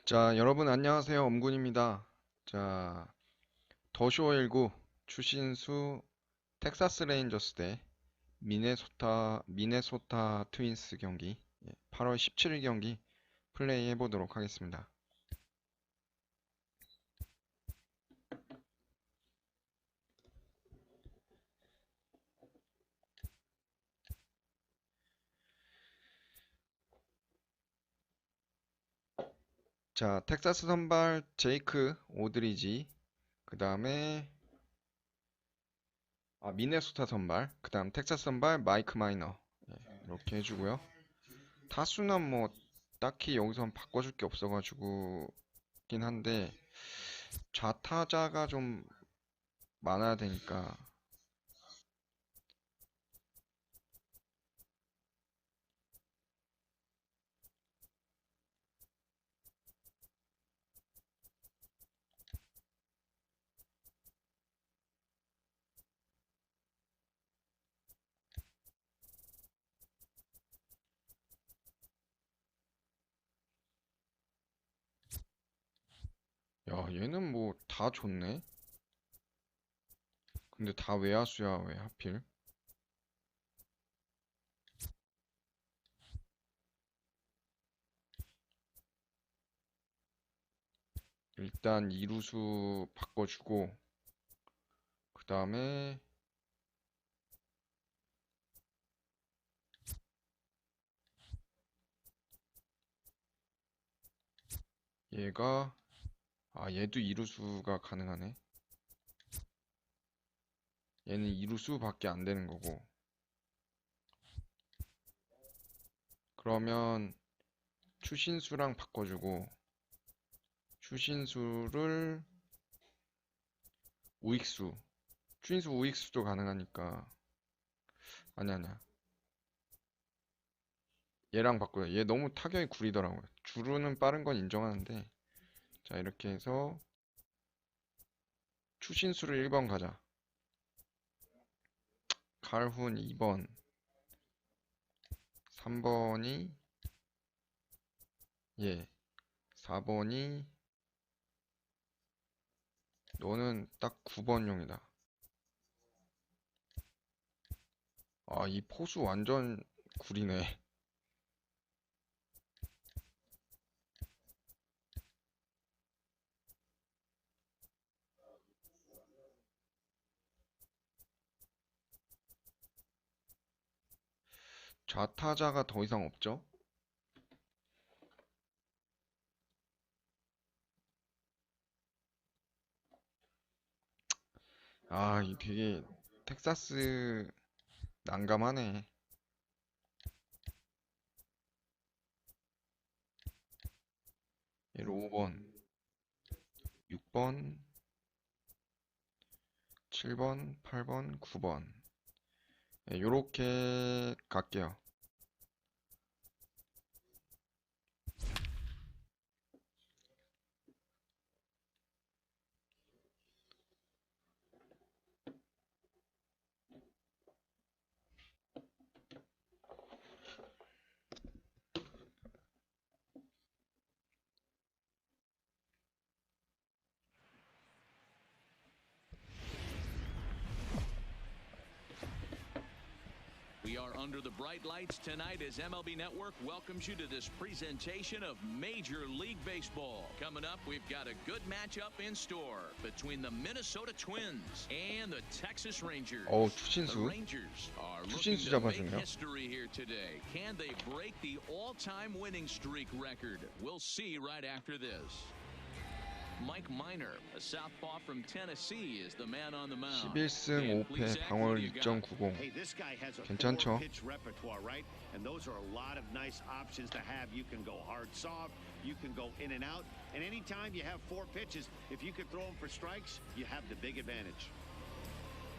자, 여러분 안녕하세요. 엄군입니다. 자, 더쇼19 추신수 텍사스 레인저스 대 미네소타 트윈스 경기 8월 17일 경기 플레이 해보도록 하겠습니다. 자, 텍사스 선발 제이크 오드리지, 그 다음에 미네소타 선발, 그 다음 텍사스 선발 마이크 마이너, 이렇게 해주고요. 타수는 뭐 딱히 여기서 바꿔줄 게 없어가지고 긴 한데 좌타자가 좀 많아야 되니까. 야, 얘는 뭐 다 좋네. 근데 다 외야수야, 왜 하필? 일단 이루수 바꿔주고, 그 다음에 얘가, 얘도 이루수가 가능하네. 얘는 이루수밖에 안 되는 거고. 그러면 추신수랑 바꿔주고, 추신수를 우익수. 추신수 우익수도 가능하니까. 아니야. 얘랑 바꿔요. 얘 너무 타격이 구리더라고요. 주루는 빠른 건 인정하는데. 자, 이렇게 해서 추신수를 1번 가자. 칼훈 2번, 3번이 4번이 너는 딱 9번용이다. 이 포수 완전 구리네. 좌타자가 더 이상 없죠? 이 되게 텍사스 난감하네. 얘를 5번, 6번, 7번, 8번, 9번. 요렇게 갈게요. We are under the bright lights tonight as MLB Network welcomes you to this presentation of Major League Baseball. Coming up, we've got a good matchup in store between the Minnesota Twins and the Texas Rangers. The 추신수. Rangers are looking 추신수 to make 잡아주네요. history here today. Can they break the all-time winning streak record? We'll see right after this. Mike Minor, a southpaw from Tennessee, is the man on the mound. 11승 5패 방어율 2.90. Hey, this guy has a 괜찮죠? pitch repertoire, right? And those are a lot of nice options to have. You can go hard, soft. You can go in and out. And anytime you have 4 pitches, if you could throw them for strikes, you have the big advantage.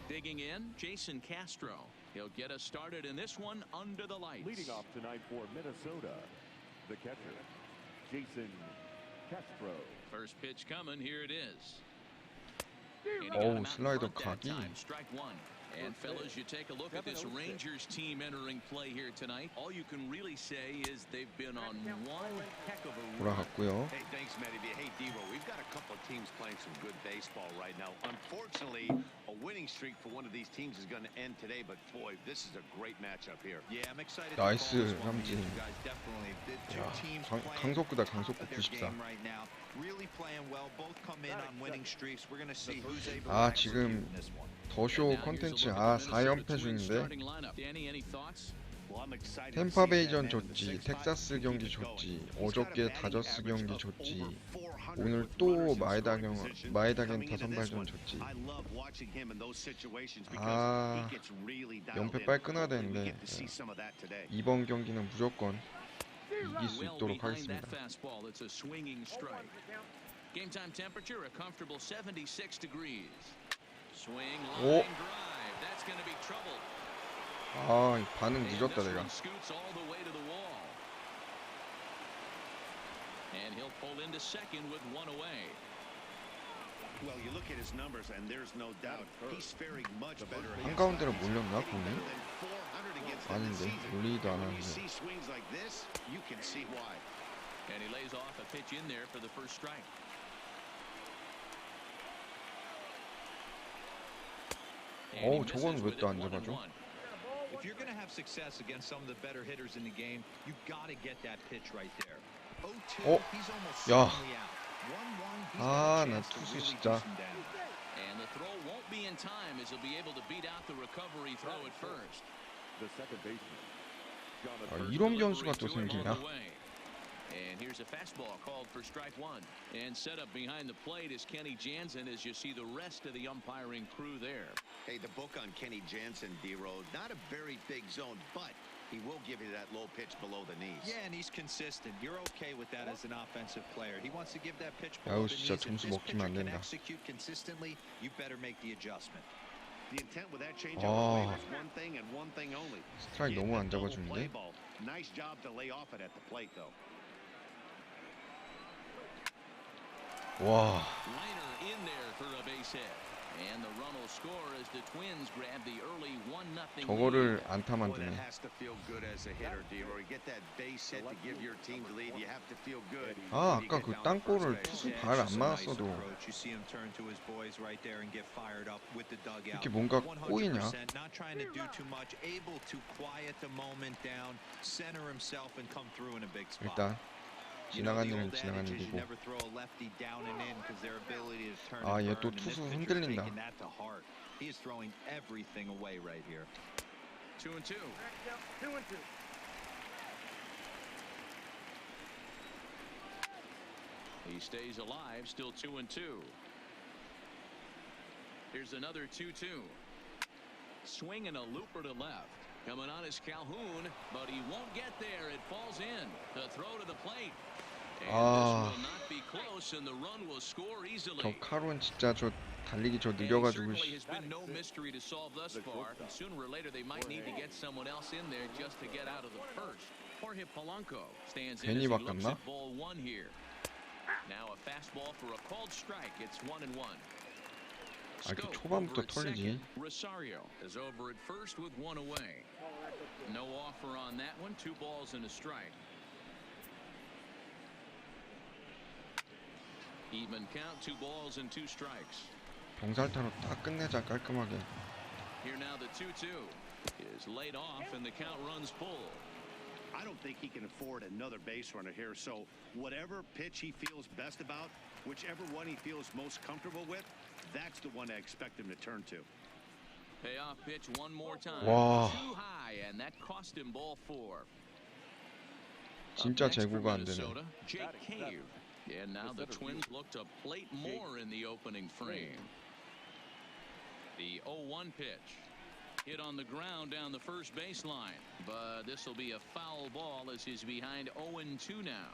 Digging in, Jason Castro. He'll get us started in this one under the lights. Leading off tonight for Minnesota, the catcher, Jason Castro. First pitch coming, here it is. 슬라이더 각이. Strike one. And fellas, you take a look at this Rangers team entering play here tonight. All you can really say is they've been on one heck of a run. 돌아갔고요. Hey, thanks, Matty. Hey, Devo, we've got a couple of teams playing some good baseball right now. Unfortunately, a winning streak for one of these teams is going to end today, but boy, this is a great matchup here. Yeah, I'm excited. 나이스 삼진. 야, 강속구다 강속구 94. 아 지금 더쇼 컨텐츠 4연패 중인데 템파베이전 졌지, 텍사스 경기 졌지, 어저께 다저스 경기 졌지, 오늘 또 마에다겐타 선발전 졌지. 연패 빨리 끊어야 되는데 이번 경기는 무조건 이길 수 있도록 하겠습니다. Game time temperature a comfortable 76 degrees. Swing 오. line drive. That's going to be trouble. 아, 반응 늦었다 내가. Scoots all the way to the wall. And he'll pull into second with one away. Well, you look at his numbers and there's no doubt he's faring much better. 한가운데로 몰렸나 공이? 아닌데 몰리지도 않았는데. See swings like this, you can see why. And he lays off a pitch in there for the first strike. 어우 저건 왜 또 안 잡아줘? If you're going to have success against some of the better hitters in the game, you got to get that pitch right there. 0-2, he's almost 야. certainly out. 1-1, he's 아, got a 나 chance to 투수 really 진짜. do some damage. And the throw won't be in time as he'll be able to beat out the recovery throw at first. The second baseman, 아, 이런 변수가 또 생기냐? And here's a fastball called for strike one. And set up behind the plate is Kenny Jansen as you see the rest of the umpiring crew there. Hey, the book on Kenny Jansen, D-Road, not a very big zone, but he will give you that low pitch below the knees. Yeah, and he's consistent. You're okay with that as an offensive player. He wants to give that pitch 야우 below the 진짜 knees. If 점수 this 먹히면 안 pitcher can 된다. execute consistently, you better make the adjustment. The intent with that change 아. is one thing and one thing only. 스트라이크 너무 안 잡아주는데? Nice job to lay off it at the plate, though. 와. Liner in there for a base hit. And the run will score as the Twins grab the early 1-0 저거를 lead. 안타 Boy, 만드네. that has to feel good as a hitter, D-Road. You get that base hit to give your team the lead. You have to feel good. 아 아까 그 땅볼을 투수 발 안 맞았어도 You see him turn to his boys right there and get fired up with the dugout. 이렇게 뭔가 꼬이냐? 100%, not trying to do too much, able to quiet the moment down, center himself and come through in a big spot. 일단 지나간 일은 지나간 일이고. 아, 얘 또 투수 흔들린다. He is throwing everything away right here. 2-2. He stays alive, still 2-2. Here's another 2-2. Swinging a looper to left. Coming on is Calhoun, but he won't get there. It falls in. The throw to the plate. And this will not be close, and the run will score easily. 저 카론 진짜 저 달리기 저 And 느려가지고 certainly has been no mystery to solve thus far. Sooner or later, they might need to get someone else in there just to get out of the first. Jorge Polanco stands in as 괜히 he looks 바꿨나? at ball one here. Now a fastball for a called strike. It's 1-1. 아 이렇게 Scope 초반부터 over at 털리지. second. Rosario is over at first with one away. No offer on that one. 2 balls and a strike. Even count, 2 balls and 2 strikes. 병살타로 딱 끝내자 깔끔하게. Here now the 2-2 is laid off and the count runs full. I don't think he can afford another base runner here, so whatever pitch he feels best about, whichever one he feels most comfortable with, that's the one I expect him to turn to. Payoff pitch one more time. 와. Too high, and that cost him ball 4. 진짜 Up next for 제구가 안 되네. Minnesota, Jake Cave. And now the Twins look to plate more in the opening frame. The 0-1 pitch. Hit on the ground down the first baseline. But this will be a foul ball as he's behind 0-2 now.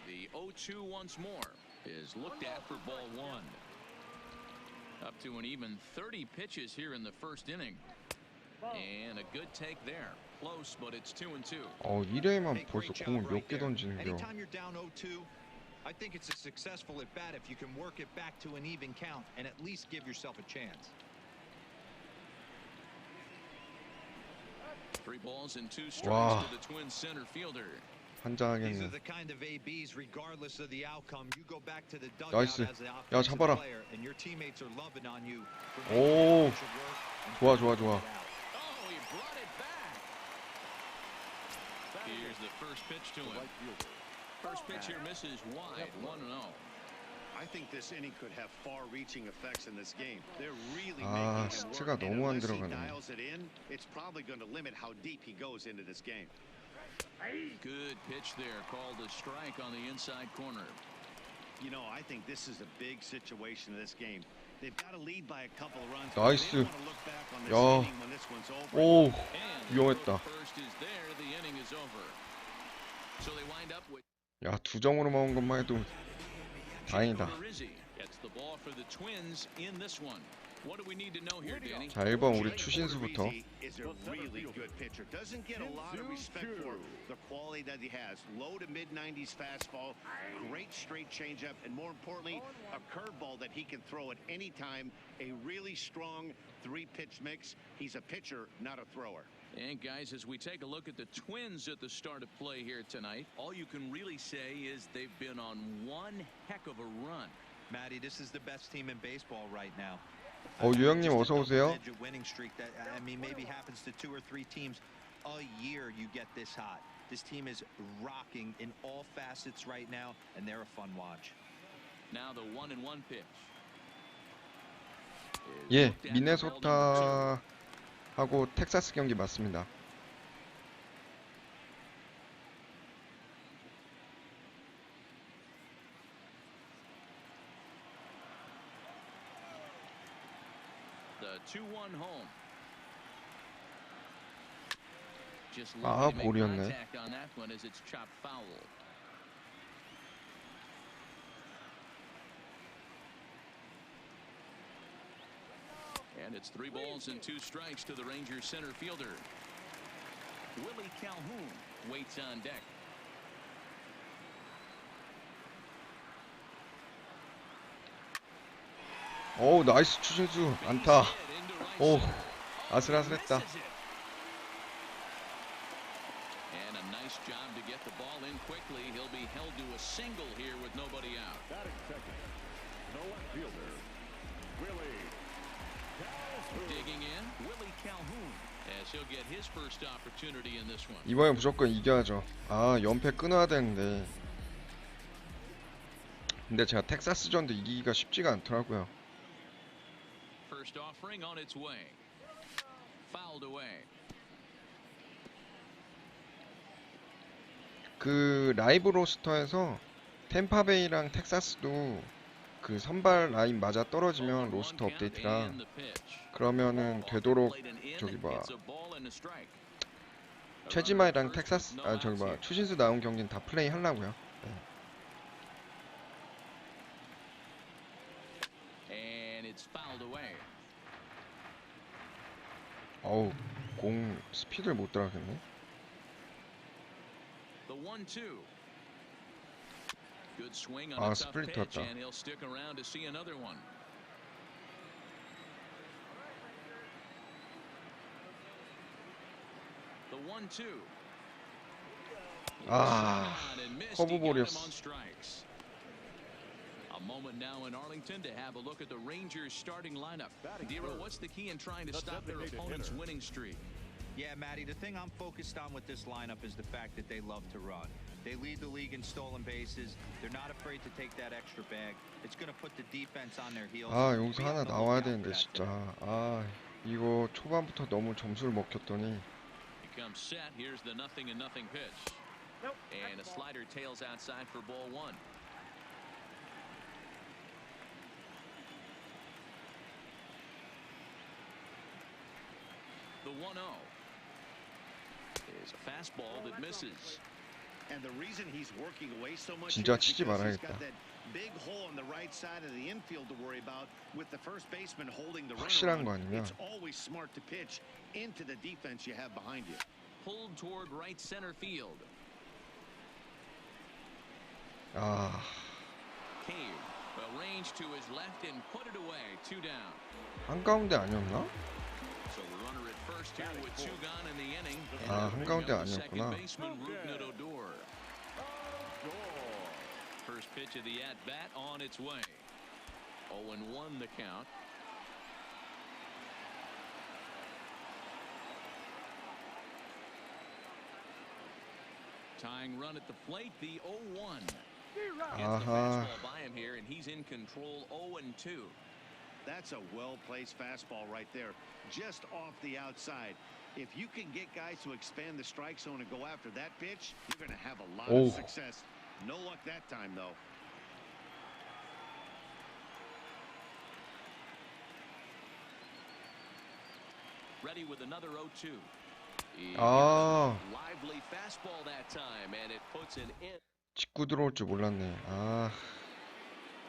The 0-2 once more is looked at for ball 1. Up to an even 30 pitches here in the first inning. And a good take there. Close, but it's 2-2. 1회에만 벌써 공을 몇 개 던지는겨. Anytime you're down 0-2, I think it's a successful at bat if you can work it back to an even count and at least give yourself a chance. 3 balls and 2 Wow. strikes to the Twins center fielder. These are 환장하겠네. the kind of ABs, regardless of the outcome, you go back to the dugout 나이스. as the 야, offensive 잡아라. player, and your teammates are loving on you. for 오. making the work and 좋아, getting 좋아. it out. Oh, he brought it back. Here's the first pitch to him. First pitch here misses wide. 1-0. I think this inning could have far-reaching effects in this game. They're really 아, making him 스트가 work, and 너무 안 unless he 들어가네. dials it in, it's probably going to limit how deep he goes into this game. Good pitch there, called a strike on the inside corner. You know, I think this is a big situation in this game. They've got to lead by a couple of runs. 나이스. They don't want to look back on this 야. inning when this one's over. 오, And the 위험했다. throw to first is there. The inning is over. So they wind up with 야, 2점으로 먹은 것만 해도 다행이다. Rizzi gets the ball for the Twins in this one. What do we need to know here, Danny? 자, 1번 우리 Jake 추신수부터. Odorizzi is a really good pitcher. Doesn't get a lot of respect for the quality that he has. Low to mid 90s fastball, great straight changeup, and more importantly, a curveball that he can throw at any time. A really strong 3-pitch mix. He's a pitcher, not a thrower. And guys, as we take a look at the Twins at the start of play here tonight, all you can really say is they've been on one heck of a run. Matty, this is the best team in baseball right now. 유형님 어서 오세요. Double-digit winning streak that, I mean, maybe happens to 2 or 3 teams a year. You get this hot. This team is rocking in all facets right now, and they're a fun watch. Now the 1-1 pitch. 예, 미네소타 하고 텍사스 경기 맞습니다. The 2-1 home. Just 아, looking to make 볼이었네. contact on that one as it's chopped foul. And it's 3 balls and 2 strikes to the Rangers center fielder. Willie Calhoun waits on deck. 오, 나이스 추신수 안타. 오, 아슬아슬했다. And a nice job to get the ball in quickly. He'll be held to a single here with nobody out. Batting second, no fielder, Willie Calhoun. Digging in, Willie Calhoun, as he'll get his first opportunity in this one. 이번에 무조건 이겨야죠. 아, 연패 끊어야 되는데. 근데 제가 텍사스전도 이기기가 쉽지가 않더라고요. First offering on its way. Fouled away. 그 라이브 로스터에서 템파베이랑 텍사스도 그 선발 라인 맞아 떨어지면 로스터 업데이트랑 그러면은 되도록 저기 봐 최지마이랑 텍사스 아 저기 봐 추신수 나온 경기는 다 플레이 하려고요. And it's fouled away. 어우 공 스피드를 못 따라가겠네. The 1-2. Good swing on 아, a tough 스플릿 pitch, 왔다. and he'll stick around to see another one. The 1-2. 아, 커브볼이었어. A moment now in Arlington to have a look at the Rangers starting lineup. Dero, what's the key in trying to stop their opponent's winning streak? Yeah, Matty, the thing I'm focused on with this lineup is the fact that they love to run. They lead the league in stolen bases. They're not afraid to take that extra bag. It's going to put the defense on their heels. 아 여기서 하나 나와야 되는데 진짜 아 이거 초반부터 너무 점수를 먹혔더니 He comes set. Here's the 0-0 pitch. And a slider tails outside for ball 1. The 1-0 is a fastball that misses. And the reason he's working away so much 진짜 is 치지 because he's 말아야겠다. got that big hole on the right side of the infield to worry about with the first baseman holding the 확실한 거 runner on. 아니면 It's always smart to pitch into the defense you have behind you. Pulled toward right center field. 아 Cave arranged to his left and put it away. 2 down. 한가운데 아니었나? So the runner at first here with 2 gone in the inning. 아, And 한가운데 the second 아니었구나. baseman Rougned Odor. First pitch of the at-bat on its way. 0-1 the count. Tying run at the plate, the 0-1. Gets the fastball by him here, and he's in control. 0-2. That's a well-placed fastball right there, just off the outside. If you can get guys to expand the strike zone and go after that pitch, you're going to have a lot of success. No luck that time, though. Ready with another 0-2. Lively fastball that time, and it puts it in. 직구 들어올 줄 몰랐네. 아.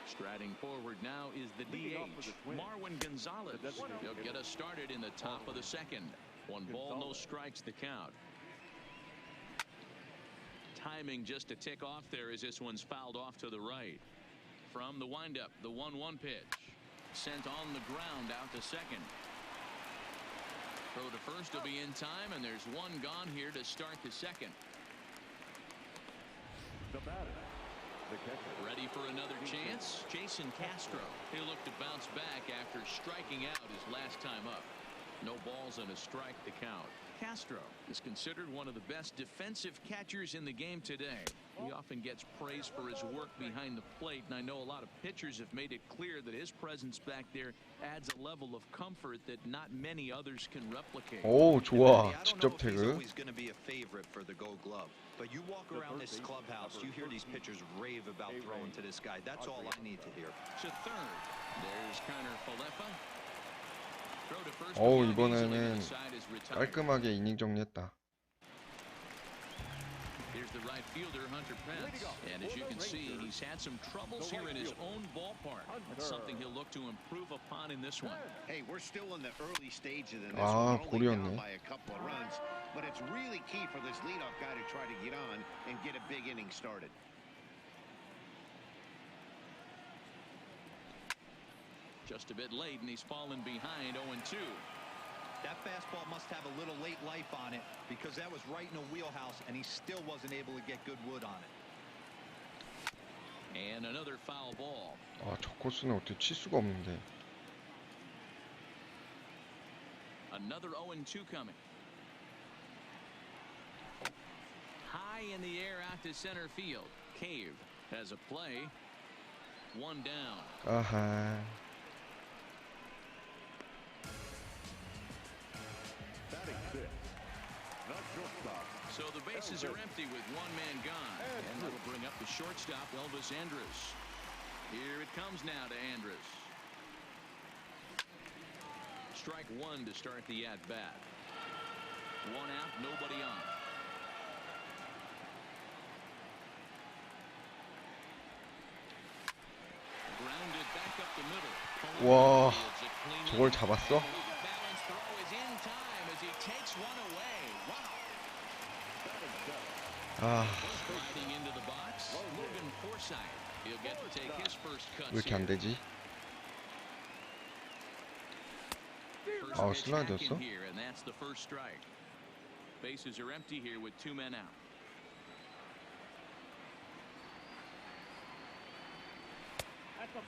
Striding forward now is the DH, Marwin Gonzalez. He'll get us started in the top of the second. 1 ball, no strikes the count. Timing just a tick off there as this one's fouled off to the right. From the windup, the 1-1 pitch. Sent on the ground out to second. Throw to first will be in time, and there's 1 gone here to start the second. The batter, the catcher. Ready for another chance? Jason Castro. He'll look to bounce back after striking out his last time up. No balls and a strike to count. Castro is considered one of the best defensive catchers in the game today. He often gets praise for his work behind the plate, and I know a lot of pitchers have made it clear that his presence back there adds a level of comfort that not many others can replicate. 오, 좋아. I don't know 직접 if he's 태그. always going to be a favorite for the Gold Glove, but you walk around this clubhouse, you hear these pitchers rave about throwing to this guy. That's all I need to hear. To third. There's Connor Falefa. Throw to first. 어우, again, 이번에는 easily to the side is retired. 깔끔하게 이닝 정리했다. Here's the right fielder, Hunter Pence. And as you can see, he's had some troubles here in his own ballpark. That's something he'll look to improve upon in this one. Hey, we're still in the early stages in this 아, one. We're only 골이었네. down by a couple of runs, but it's really key for this leadoff guy to try to get on and get a big inning started. Just a bit late, and he's fallen behind 0-2. That fastball must have a little late life on it because that was right in a wheelhouse, and he still wasn't able to get good wood on it. And another foul ball. 아, 저 코스는 어떻게 칠 수가 없는데. Another 0-2 coming. High in the air out to center field. Cave has a play. 1 down. 아하. Batting fifth, the shortstop. So the bases are empty with 1 man gone. And that'll bring up the shortstop, Elvis Andrus. Here it comes now to Andrus. Strike 1 to start the at-bat. 1 out, nobody on. Grounded back up the middle. 와, 저걸 잡았어? Balance throw is in time as he takes 1 away. Wow. 아, Sliding into the box, Logan Forsythe. He'll get to take his first cuts 왜 이렇게 안 here. 되지? First 아, pitch 슬라이드였어? back in here, and that's the first strike. Bases are empty here with 2 men out.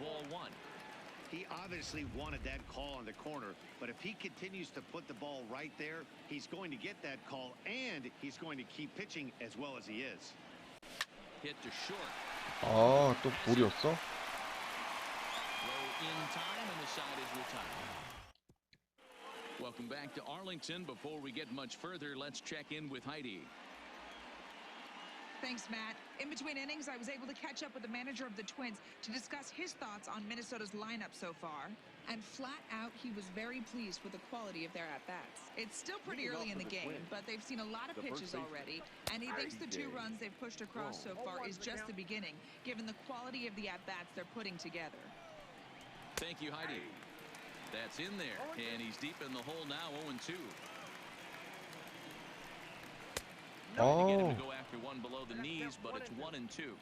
Ball 1. He obviously wanted that call on the corner, but if he continues to put the ball right there, he's going to get that call, and he's going to keep pitching as well as he is. Hit to short. 아, 또 볼이었어? Throw in time, and the side is retired. Welcome back to Arlington. Before we get much further, let's check in with Heidi. Thanks, Matt. In between innings, I was able to catch up with the manager of the Twins to discuss his thoughts on Minnesota's lineup so far. And flat out, he was very pleased with the quality of their at-bats. It's still pretty early in the game, but they've seen a lot of pitches already, and he thinks the 2 runs they've pushed across so far is just the beginning, given the quality of the at-bats they're putting together. Thank you, Heidi. That's in there, and he's deep in the hole now, 0-2. To get him 어, to go after 1 below the knees, but it's 1-2.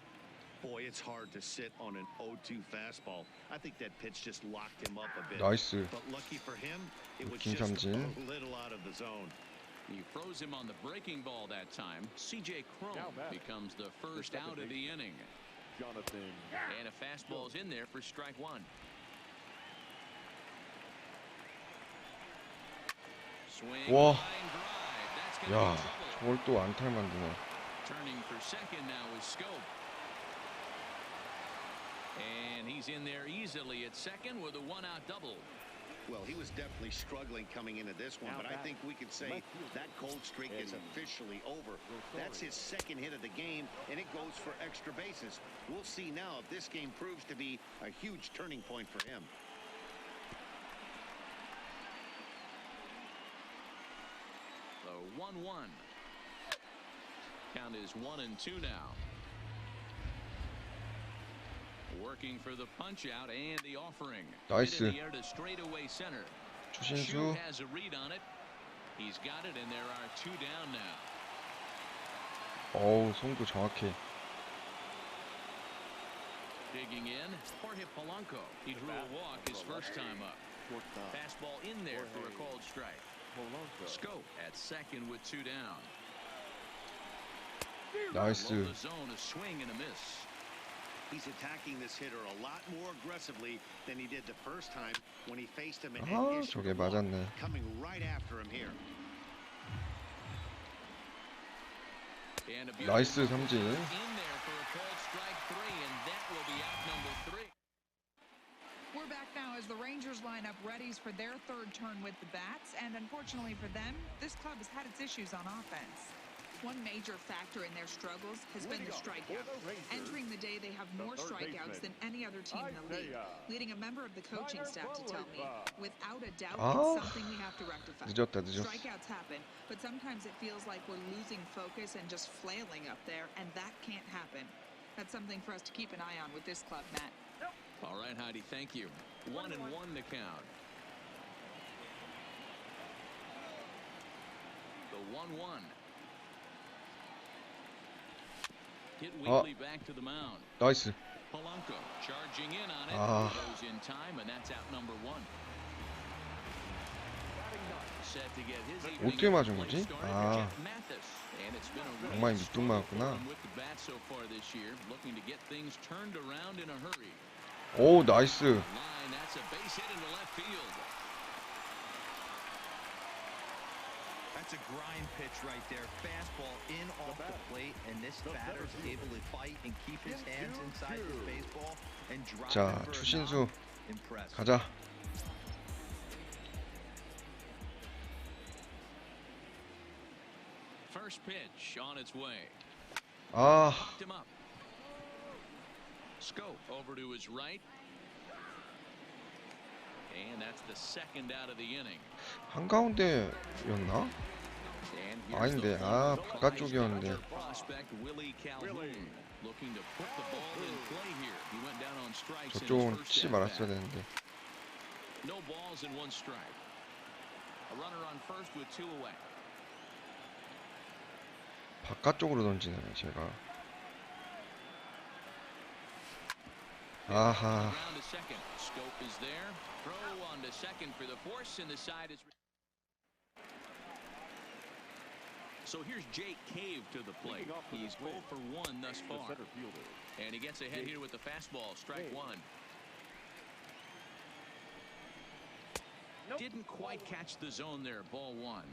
Boy, it's hard to sit on an 0-2 fastball. I think that pitch just locked him up a bit. 나이스. But lucky for him, it was 김삼진. just a little out of the zone. You froze him on the breaking ball that time. C.J. Cron becomes the first out of the inning. Jonathan. And a fastball's in there for strike one. Swing, 와. line drive. That's gonna 야, be trouble. 저걸 또 안타를 만드네. Turning for second now is Scope. And he's in there easily at second with a one-out double. Well, he was definitely struggling coming into this one, but I think we could say that cold streak is officially over. That's his second hit of the game, and it goes for extra bases. We'll see now if this game proves to be a huge turning point for him. The 1-1. Count is 1-2 now. Working for the punch out and the offering. 나이스. Hit in the air to straightaway center. 추신수. Shu has a read on it. He's got it, and there are two down now. 어우, 송구 정확해. Digging in, Jorge Polanco. He drew a walk his first time up. Fastball in there for a called strike. Scope at second with two down. 나이스. Below the zone, a swing and a miss. He's attacking this hitter a lot more aggressively than he did the first time when he faced him and 아, issued 저게 a walk, 맞았네. coming right after him here. And a beautiful 나이스 삼진. in there for a called strike three, and that will be out number three. We're back now as the Rangers line up readies for their third turn with the bats, and unfortunately for them, this club has had its issues on offense. One major factor in their struggles has been the strikeout. Entering the day, they have more strikeouts than any other team in the league, leading a member of the coaching staff to tell me, without a doubt, it's something we have to rectify. 늦었다, 늦었어. Strikeouts happen, but sometimes it feels like we're losing focus and just flailing up there, and that can't happen. That's something for us to keep an eye on with this club, Matt. All right, Heidi, thank you. 1-1 to count. The 1-1. Hit weakly back to the mound. 나이스. Polanco charging in on it. 아. Goes in time, and that's out number one. Set to get his 어떻게 맞은 거지? 아, Mathis. And it's been a 정말 really 밑둥 struggle for 맞았구나. him with the bat so far this year, looking to get things turned around in a hurry. 오, 나이스. Line, that's a base hit into left field. That's a grind pitch right there. Fastball in off the plate, and this batter's able to fight and keep his hands inside this baseball and drop 자, it for a 추신수 knock. Impressive. 가자. First pitch on its way. 아, Popped him up. Scope over to his right. And that's the second out of the inning. 한가운데였나? And here's 아닌데, the 아, full 바깥쪽이었는데. prospect Willie Calhoun looking to put the ball in play here. He went down on strikes in his 저쪽은 first 치지 at 말았어야 bat. 되는데. No balls and one strike. A runner on first with two away. 바깥쪽으로 던지네, 제가. 아하. Ground to second. Scope is there. Throw on to second for the force, and the side is. So here's Jake Cave to the plate. He's 0 for 1 thus far. And he gets ahead here with the fastball. Strike one. Didn't quite catch the zone there. Ball one.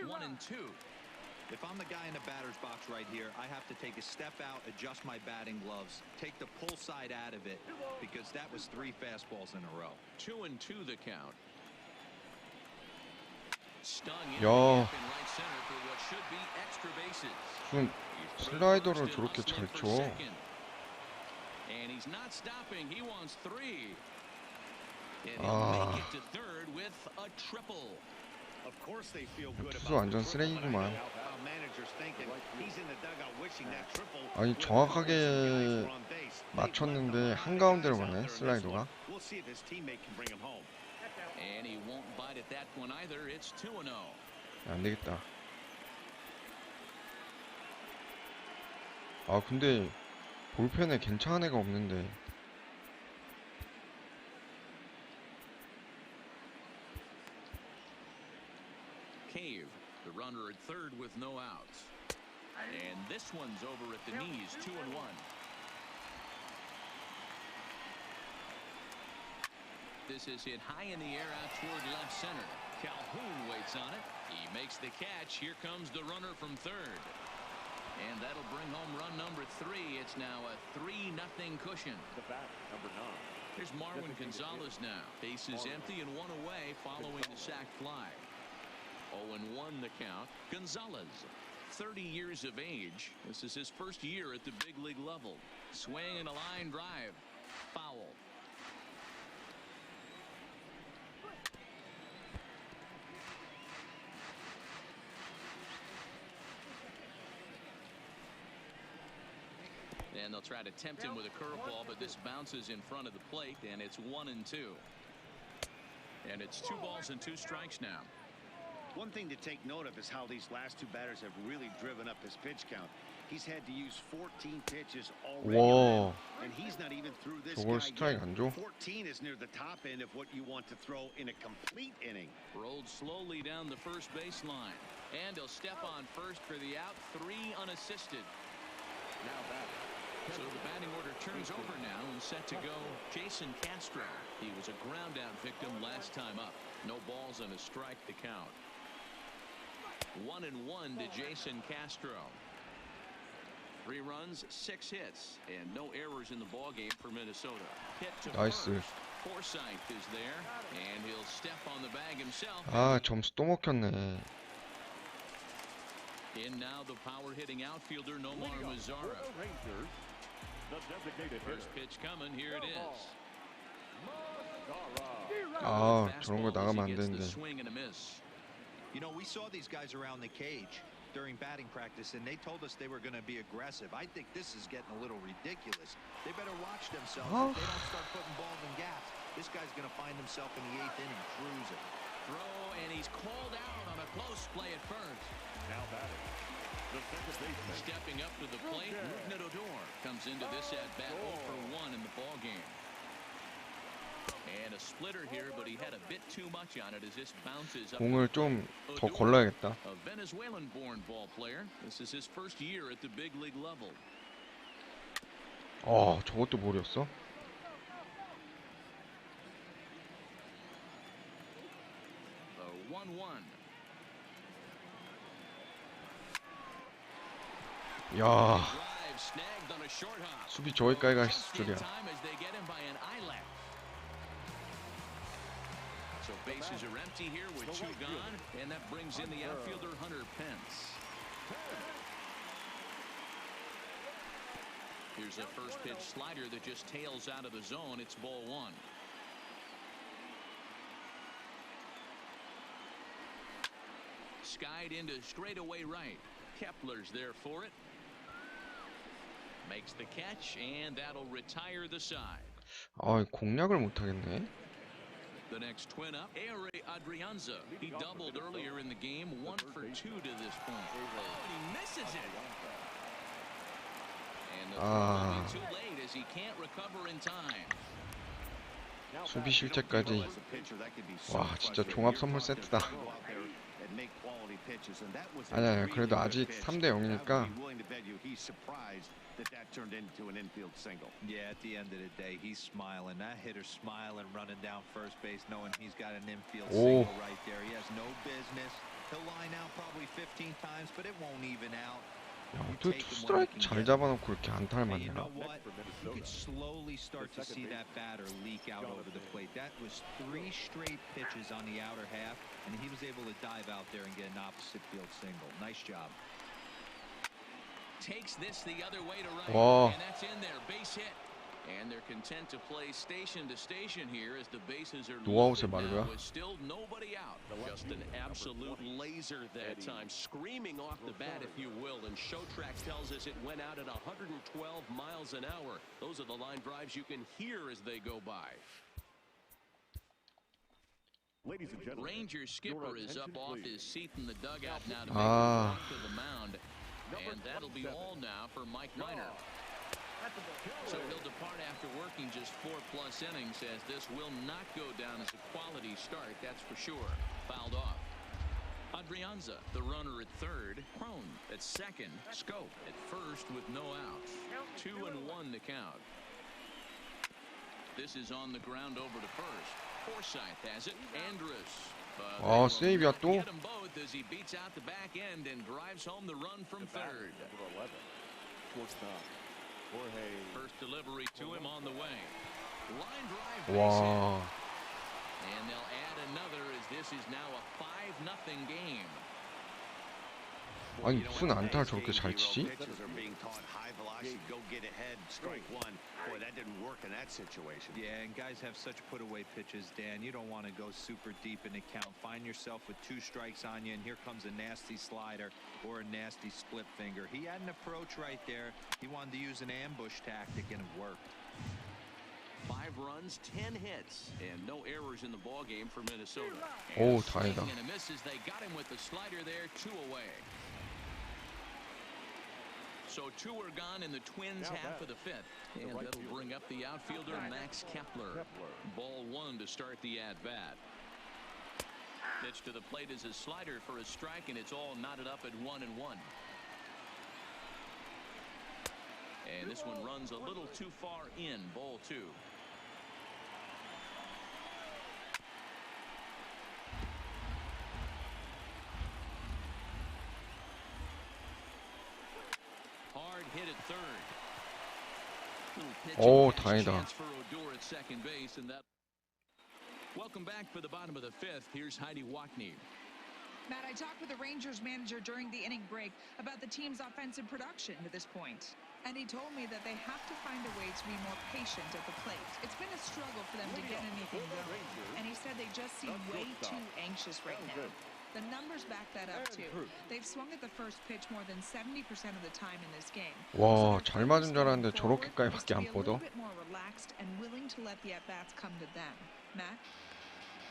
1-2. If I'm the guy in the batter's box right here, I have to take a step out, adjust my batting gloves, take the pull side out of it, because that was 3 fastballs in a row. 2-2 the count. Stung in 야. right center for what should be extra bases. 무슨 슬라이더를 저렇게 잘 쳐. And he's not stopping. He wants 3. And he'll 아. make it to third with a triple. Of course they feel good 투수 about 완전 쓰레기구만. how manager's thinking. He's in the dugout wishing that triple. 아니, 정확하게 맞췄는데 한가운데로 가네, 슬라이더가. We'll see if his teammate can bring him home. And he won't bite at that one either. It's 2-0. 안 되겠다. 아 근데 볼펜에 괜찮은 애가 없는데. Cave, the runner at third with no outs. And this one's over at the knees, 2-1. This is hit high in the air out toward left center. Calhoun waits on it. He makes the catch. Here comes the runner from third. And that'll bring home run number 3. It's now a 3-0 cushion. The bat, number 9. Here's Marwin Gonzalez now. Base is empty and 1 away following the sac fly. 0-1 the count. Gonzalez, 30 years of age. This is his first year at the big league level. Swing and a line drive. Foul. And they'll try to tempt him with a curveball, but this bounces in front of the plate, and it's 1-2. And it's 2 balls and 2 strikes now. One thing to take note of is how these last 2 batters have really driven up his pitch count. He's had to use 14 pitches already, 와, and he's not even through this 저걸 guy 스트라이크 yet. 안 줘? 14 is near the top end of what you want to throw in a complete inning. Rolled slowly down the first baseline. And he'll step on first for the out. 3 unassisted. Now batting. So the batting order turns over now and set to go Jason Castro. He was a ground out victim last time up. No balls and a strike to count. 1-1 to Jason Castro. 3 runs, 6 hits, and no errors in the ballgame for Minnesota. Hit to 나이스. first. Forsythe is there, and he'll step on the bag himself. 아, 점수 또 먹혔네. In now the power hitting outfielder Nomar Mazara. Rangers, the designated hitter. First pitch coming, here it is. 아, 저런 거 Fastball as 나가면 he 안 gets the 되는데. swing and a miss. You know, we saw these guys around the cage during batting practice, and they told us they were going to be aggressive. I think this is getting a little ridiculous. They better watch themselves. If they don't start putting balls in gaps, this guy's going to find himself in the 8th inning cruising. Throw, and he's called out on a close play at first. Now batting. The second baseman. Stepping up to the plate, Rougned Odor comes into this at bat 0 for 1 in the ball game. And a splitter here, but he had a bit too much on it as this bounces up. 공을 좀 더 걸러야겠다. A Venezuelan-born ball player. This is his first year at the big league level. 저것도 볼이었어? A 1-1. 야, Drive snagged on a short hop. 수비 저기까지 가 있을 Just in 줄이야. time as they get him by an eyelash. So bases are empty here with 2 gone, and that brings in the outfielder Hunter Pence. Here's a first pitch slider that just tails out of the zone. It's ball 1. Skied into straightaway right. Kepler's there for it. Makes the catch, and that'll retire the side. 공략을 못 하겠네. The next twin up, Ehre Adrianza. He doubled earlier in the game, 1 for 2 to this point. Oh, and he misses it. And the throw will be too late as he can't recover in time. 수비 실책까지. 와, 진짜 종합 선물 세트다. 아니야, 그래도 아직 3대 0이니까. That turned into an infield single. Yeah, at the end of the day, he's smiling. That hitter's smiling, running down first base, knowing he's got an infield single right there. He has no business. He'll line out probably 15 times, but it won't even out. 야, 어떻게 투 스트라이크 잘 잡아놓고 이렇게 안타를 And you 맞냐? know what? You could slowly start to see that batter leak out over the plate. That was 3 straight pitches on the outer half, and he was able to dive out there and get an opposite field single. Nice job. Takes this the other way to right, Wow. and that's in there, base hit. And they're content to play station to station here as the bases are 노아웃의 loaded now 말이야. with still nobody out. Just an absolute laser that time, screaming off the bat, if you will. And Showtrack tells us it went out at 112 miles an hour. Those are the line drives you can hear as they go by. Ladies and gentlemen, Ranger skipper is up off his seat in the dugout now to make Ah. the run to the mound. And that'll be all now for Mike Minor. So he'll depart after working just 4+ innings, as this will not go down as a quality start, that's for sure. Fouled off. Adrianza, the runner at third. Crone at second. Scope at first with no outs. 2-1 the count. This is on the ground over to first. Forsythe has it. Andrus. 아, 세이브야 또? Get them both as he beats out the back end and drives home the run from third. First delivery to him on the way. Line drive base hit. 와. And they'll add another as this is now a 5-0 game. 아니 무슨 안타를 저렇게 잘 치지? Pitchers are being taught high velocity, go get ahead, strike one. Boy, that didn't work in that situation. Yeah, and guys have such put-away pitches, Dan. You don't want to go super deep in the count. Find yourself with 2 strikes on you, and here comes a nasty slider or a nasty split finger. He had an approach right there. He wanted to use an ambush tactic, and it worked. 5 runs, 10 hits, and no errors in the ball game for Minnesota. 오, 다행이다. And a miss as they got him with the slider there, 2 away. So 2 are gone in the Twins' half of the 5th, and that'll bring up the outfielder Max Kepler. Ball 1 to start the at-bat. Pitch to the plate is a slider for a strike, and it's all knotted up at 1-1. And this one runs a little too far in. Ball 2. Hard hit at third. 오, 다행이다. Chance for Odor at second base, and that. Welcome back for the bottom of the 5th. Here's Heidi Wackney. Matt, I talked with the Rangers manager during the inning break about the team's offensive production to this point. And he told me that they have to find a way to be more patient at the plate. It's been a struggle for them to get anything going. And he said they just seem way too anxious right now. The numbers back that up too. They've swung at the first pitch more than 70% of the time in this game. 와, 잘 맞은 줄 알았는데 저렇게까지밖에 안 뻗어? A bit more relaxed and willing to let the at-bats come to them. Matt?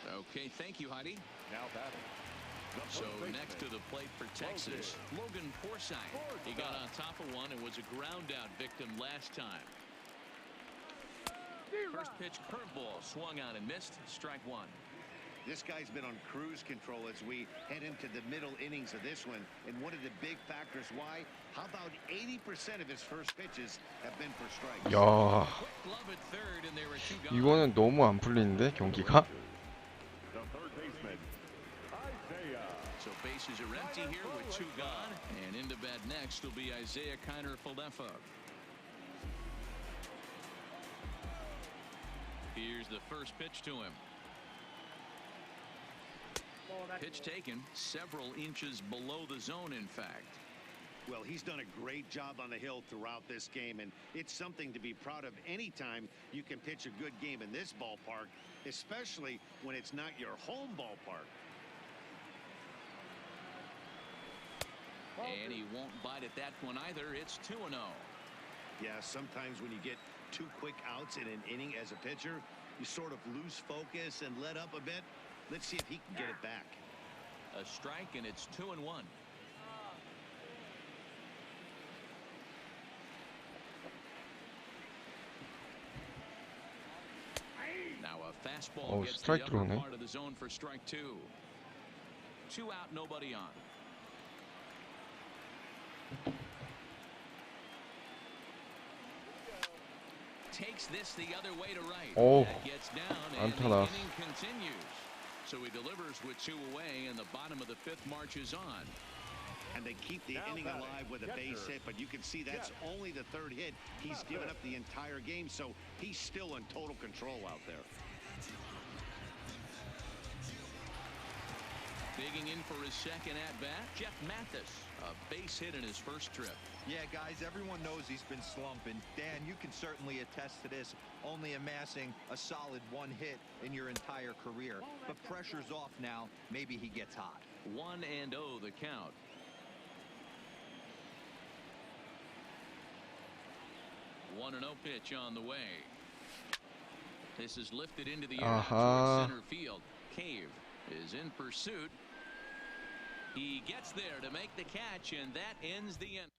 Okay, thank you, Heidi. Now batting. So next to the plate for Texas, Logan Forsythe. He got on top of one and was a ground out victim last time. First pitch curveball swung on and missed. Strike 1. This guy's been on cruise control as we head into the middle innings of this one. And one of the big factors why, how about 80% of his first pitches have been for strikes. 야, Quick glove at third, and there were 2 gone. 이거는 너무 안 풀리는데 경기가? The third baseman, Isaiah. So bases are empty here with 2 gone, and into bat next will be Isaiah Kiner-Falefa. Here's the first pitch to him. Pitch taken several inches below the zone, in fact. Well, he's done a great job on the hill throughout this game, and it's something to be proud of anytime you can pitch a good game in this ballpark, especially when it's not your home ballpark. And he won't bite at that one either. It's 2-0. Yeah, sometimes when you get 2 quick outs in an inning as a pitcher, you sort of lose focus and let up a bit. Let's see if he can get it back. A strike, and it's 2-1. Now a fastball gets the 스트라이크 upper 들어오네. part of the zone for strike 2. 2 out, nobody on. Takes this the other way to right. 오, That gets down, and the 안타다. inning continues. So he delivers with 2 away, and the bottom of the 5th marches on. And they keep the inning alive with a base hit, but you can see that's only the 3rd hit he's given up the entire game, so he's still in total control out there. Digging in for his second at-bat, Jeff Mathis, a base hit in his first trip. Yeah, guys, everyone knows he's been slumping. Dan, you can certainly attest to this, only amassing a solid 1 hit in your entire career. But pressure's off now. Maybe he gets hot. 1-0 the count. One 1-0 pitch on the way. This is lifted into the air towards center field. Cave is in pursuit. He gets there to make the catch, and that ends the end.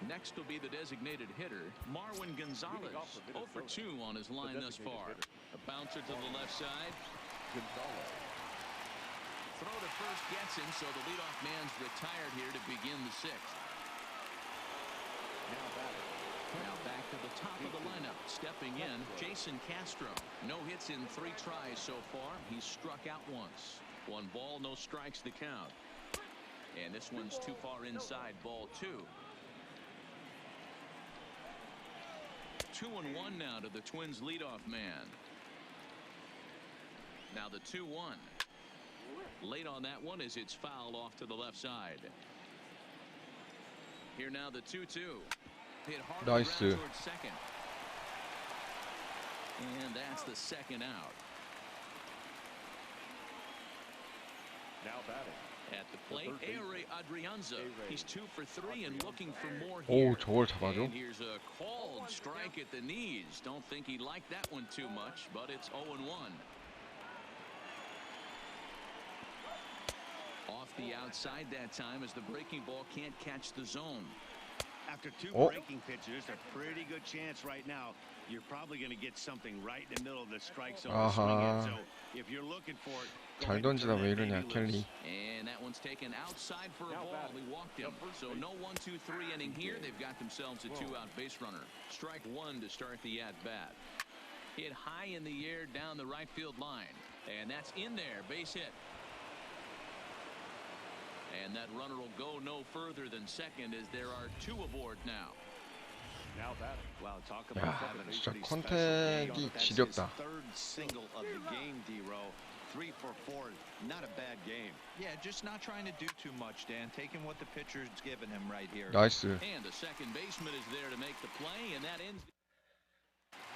Next will be the designated hitter, Marwin Gonzalez. 0 for 2 on his line thus far. A bouncer to the left side. Gonzalez. Throw to first gets him, so the leadoff man's retired here to begin the 6th. Now back to the top of the lineup. Stepping in, Jason Castro. No hits in 3 tries so far. He's struck out once. 1 ball, no strikes to count. And this one's too far inside, ball 2. 2-1 now to the Twins leadoff man. Now the 2-1. Late on that one as it's fouled off to the left side. Here now the 2-2. Hit hard Nice. towards second. And that's the second out. Now batting. At the plate, Eury Adrianza. He's 2 for 3 and looking for more 오, here. 저걸 잡아줘. And here's a called strike at the knees. Don't think he liked that one too much, but it's 0-1. Off the outside that time as the breaking ball can't catch the zone. After 2 Oh. breaking pitches, a pretty good chance right now. You're probably going to get something right in the middle of the strike zone. to swing at. So if you're looking for it, go 잘 ahead and 던지다 turn 왜 that 이러냐, baby loose. 켈리. And that one's taken outside for a ball. He walked him. So no 1-2-3 inning here. They've got themselves a 2-out base runner. Strike 1 to start the at-bat. Hit high in the air down the right field line. And that's in there. Base hit. And that runner will go no further than second as there are 2 aboard now. Now batting. Wow, talk 야, about having a 진짜 pretty special 컨택이 game. That's his 지렸다. 3rd single of the game, D-Row. 3 for 4. Not a bad game. Yeah, just not trying to do too much, Dan. Taking what the pitcher's given him right here. 나이스. And the second baseman is there to make the play, and that ends.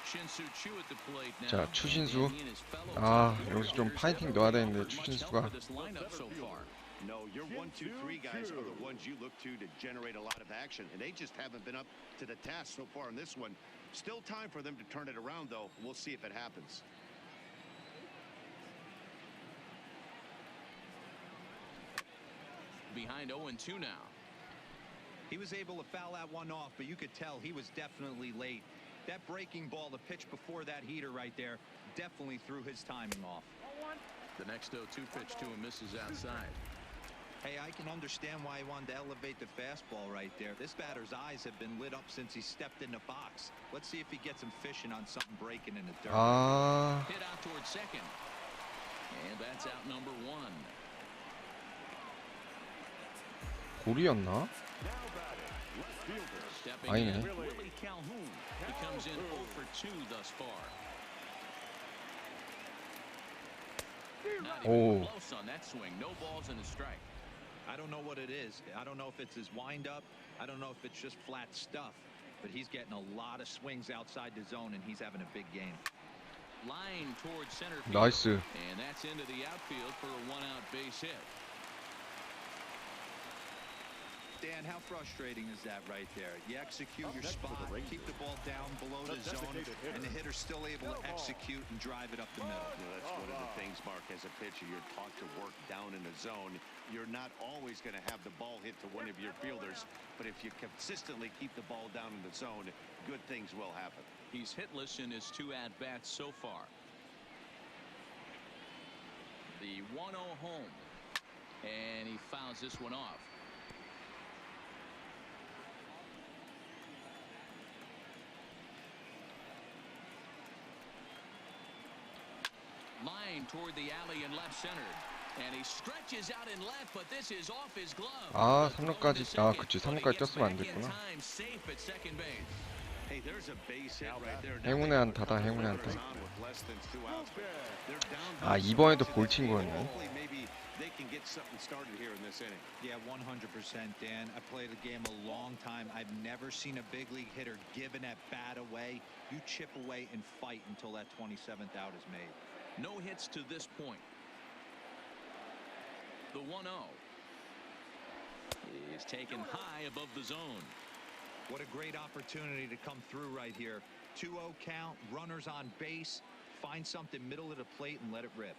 Shin-Soo Choo at the plate now. 자, 추신수. And he and his fellow 아, team 여기서 좀 warriors 파이팅 haven't 넣어야 really 되는데 offered much help 추신수가 for this lineup so far. No, your 1-2-3 guys are the ones you look to generate a lot of action, and they just haven't been up to the task so far in this one. Still time for them to turn it around, though. We'll see if it happens. Behind 0-2 now. He was able to foul that one off, but you could tell he was definitely late. That breaking ball, the pitch before that heater right there, definitely threw his timing off. The next 0-2 pitch to him misses outside. Hey, I can understand why he wanted to elevate the fastball right there. This batter's eyes have been lit up since he stepped in the box. Let's see if he gets him fishing on something breaking in the dirt. 아, Hit out towards second. And that's out number 1. 골이었나? Now batting. Left fielder. Stepping 아니네. in, Willie Calhoun. He comes in 0 for 2 thus far. Not even Oh. close on that swing. No balls and a strike. I don't know what it is. I don't know if it's his windup. I don't know if it's just flat stuff. But he's getting a lot of swings outside the zone, and he's having a big game. Line towards center field. 나이스. And that's into the outfield for a 1-out base hit. Dan, how frustrating is that right there? You execute Up your next for the spot, Rangers. keep the ball down below the zone, designated hitter. and the hitter's still able to execute and drive it up the middle. You know, that's one of the things, Mark, as a pitcher, you're taught to work down in the zone. You're not always going to have the ball hit to one of your fielders, but if you consistently keep the ball down in the zone, good things will happen. He's hitless in his 2 at-bats so far. The 1-0 home. And he fouls this one off. Line toward the alley in left center. And he stretches out in left, but this is off his glove. 아, 3루까지. 아, 그치. 3루까지 뛰었으면 안 됐구나. Safe at second base. Hey, there's a base hit right there. 행운의 안타다, 행운의 안타. Less than 2 outs. They're down 아, by 이번에도 so 볼 much. 친 거였네. Hopefully, maybe they can get something started here in this inning. Yeah, 100%, Dan. I played the game a long time. I've never seen a big league hitter giving that bat away. You chip away and fight until that 27th out is made. No hits to this point. The 1-0 is taken high above the zone. What a great opportunity to come through right here. 2-0 count, runners on base. Find something middle of the plate and let it rip.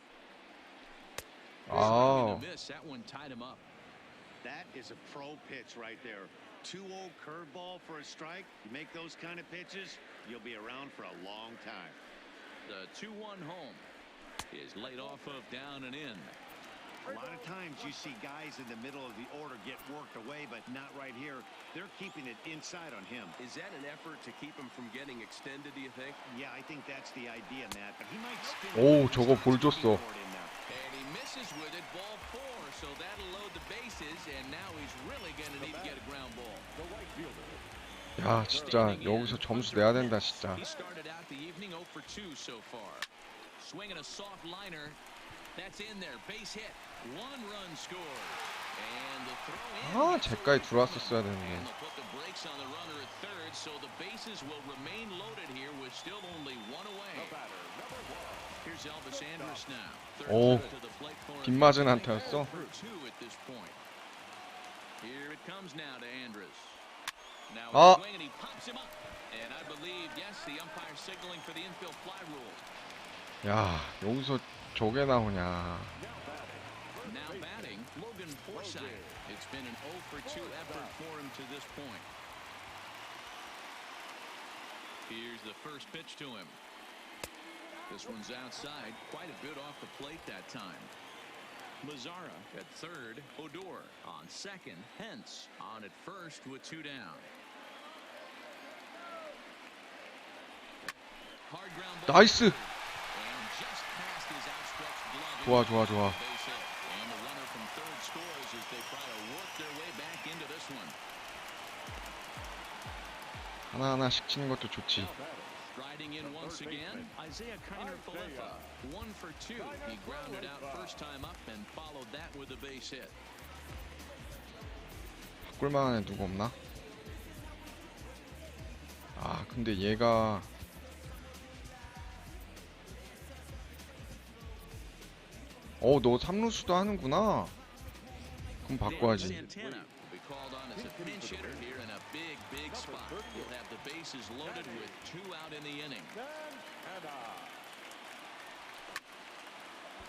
아, That is a pro pitch right there. 2-0 curveball for a strike. You make those kind of pitches, you'll be around for a long time. The 2-1 home is laid off of down and in. A lot of times you see guys in the middle of the order get worked away, but not right here. They're keeping it inside on him. Is that an effort to keep him from getting extended, do you think? Yeah, I think that's the idea, Matt. But he might spin. 오, 저거 볼 줬어. And he misses with it, ball 4, so that'll load the bases, and now he's really going to need to get a ground ball. The right fielder. 야, 진짜 여기서 점수 내야 된다, 진짜. He started out the evening 0 for 2 so far. Swinging a soft liner. That's in there. Base hit. 1 run scored. And the throw in. 아, 제까지 들어왔었어야 And 되는데. they'll put the brakes on the runner at third, so the bases will remain loaded here with still only 1 away. The batter, number 1. Here's Elvis Andrus now. 오, Third to the plate for him. 빗맞은 안타였어. For 2 at this point. Here it comes now to Andrus. Now 아. swing and he pops him up. And I believe, yes, the umpire signaling for the infield fly rule. 야, 여기서 저게 나오냐. Now batting, Logan Forsythe. It's been an 0 for 2 effort for him to this point. Here's the first pitch to him. This one's outside, quite a bit off the plate that time. Mazzara at third, Odor on second, Hence on at first with 2 down. Hard ground ball. 나이스. And just past his outstretched glove. 좋아, 좋아, 좋아. Base hit. And the runner from third scores as they try to work their way back into this one. 하나하나씩 치는 것도 좋지. Striding in once again, Isaiah Kiner-Falefa, 1 for 2. He grounded out first time up and followed that with a base hit. 바꿀만한 애 누구 없나? 아, 근데 얘가 너 3루수도 하는구나. 그럼 바꿔야지. Santana will be called on as a pinch hitter here in a big spot. He'll have the bases loaded with 2 out in the inning.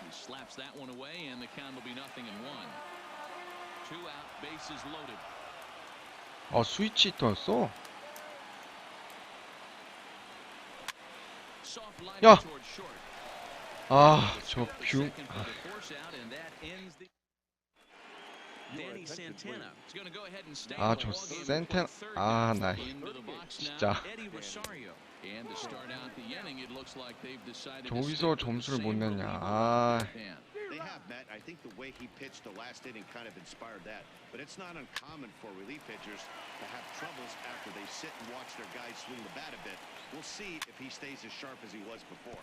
He slaps that one away, and the count will be 0-1. 2 out, bases loaded. 아, 스위치 히터였어? Soft line 야! toward short. 아, 저 뷰. Second for the force out, and that ends the Danny Santana is going to go ahead and stay 아, in the 저 ballgame 센텐. for third. 아, 나 Into the box now, 진짜 Eddie Rosario. And to start out the inning, it looks like they've decided to 저기서 stick with the 점수를 못 same 내냐. reliever 아, hand. They have, Matt. I think the way he pitched the last inning kind of inspired that. But it's not uncommon for relief pitchers to have troubles after they sit and watch their guys swing the bat a bit. We'll see if he stays as sharp as he was before.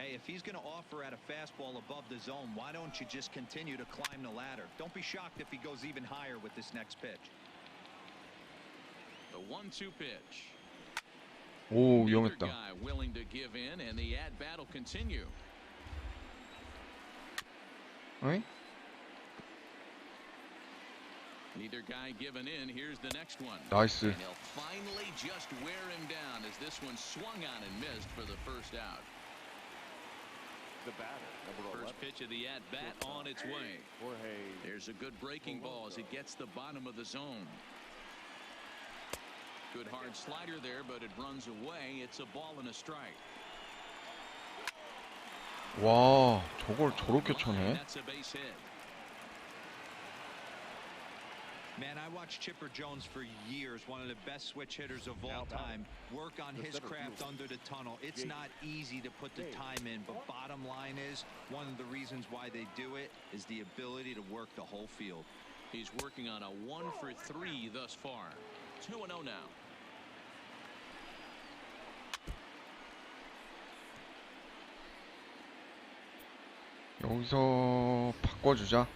Hey, if he's going to offer at a fastball above the zone, why don't you just continue to climb the ladder? Don't be shocked if he goes even higher with this next pitch. The 1-2 pitch. 오, Neither 위험했다. guy willing to give in, and the at-bat will continue. 어이? Neither guy giving in. Here's the next one. 나이스. And he'll finally just wear him down as this one swung on and missed for the first out. The batter, number 11. First pitch of the at-bat on its way. There's a good breaking ball as it gets the bottom of the zone. Good hard slider there, but it runs away. It's a ball and a strike. 와, 저걸 저렇게 쳐내? That's a base hit. Man, I watched Chipper Jones for years, one of the best switch hitters of all time. Work on his craft under the tunnel. It's not easy to put the time in, but bottom line is, one of the reasons why they do it is the ability to work the whole field. He's working on a 1 for 3 thus far. 2-0 now. 여기서 바꿔주자.